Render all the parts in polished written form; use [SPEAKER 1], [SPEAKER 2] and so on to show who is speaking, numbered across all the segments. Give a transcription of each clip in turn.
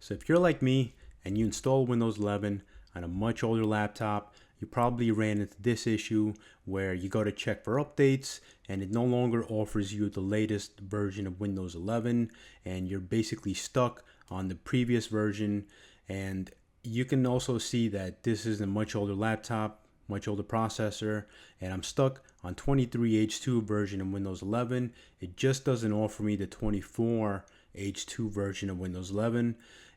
[SPEAKER 1] So if you're like me and you install Windows 11 on a much older laptop, you probably ran into this issue where you go to check for updates and it no longer offers you the latest version of Windows 11, and you're basically stuck on the previous version. And you can also see that this is a much older laptop, much older processor, and I'm stuck on 23H2 version of Windows 11. It just doesn't offer me the 24H2 version of Windows 11.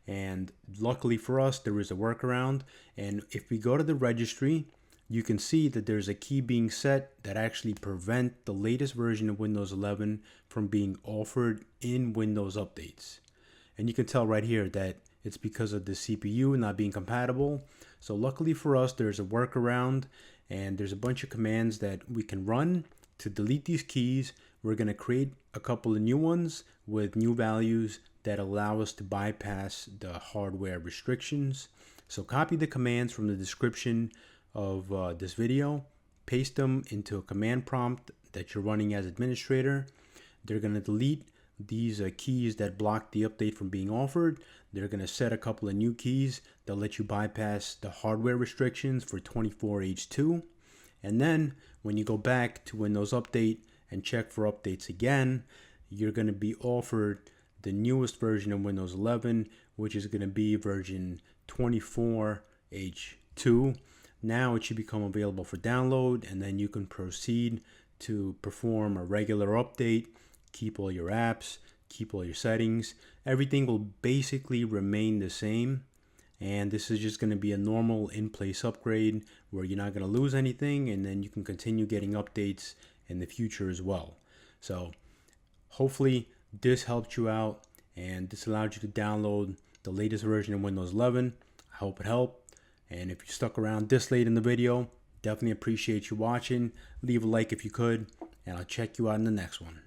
[SPEAKER 1] And luckily for us, there is a workaround. And if we go to the registry, you can see that there's a key being set that actually prevent the latest version of Windows 11 from being offered in Windows updates. And you can tell right here that it's because of the CPU not being compatible. So luckily for us, there's a workaround, and there's a bunch of commands that we can run to delete these keys. We're going to create a couple of new ones with new values that allow us to bypass the hardware restrictions. So copy the commands from the description of this video, paste them into a command prompt that you're running as administrator. They're going to delete these keys that block the update from being offered. They're going to set a couple of new keys that let you bypass the hardware restrictions for 24H2. And then when you go back to Windows Update and check for updates again, you're going to be offered the newest version of Windows 11, which is going to be version 24H2. Now it should become available for download, and then you can proceed to perform a regular update, keep all your apps, keep all your settings. Everything will basically remain the same, and this is just going to be a normal in-place upgrade where you're not going to lose anything, and then you can continue getting updates in the future as well. So hopefully this helped you out, and this allowed you to download the latest version of Windows 11. I hope it helped, and if you stuck around this late in the video, definitely appreciate you watching. Leave a like if you could, and I'll check you out in the next one.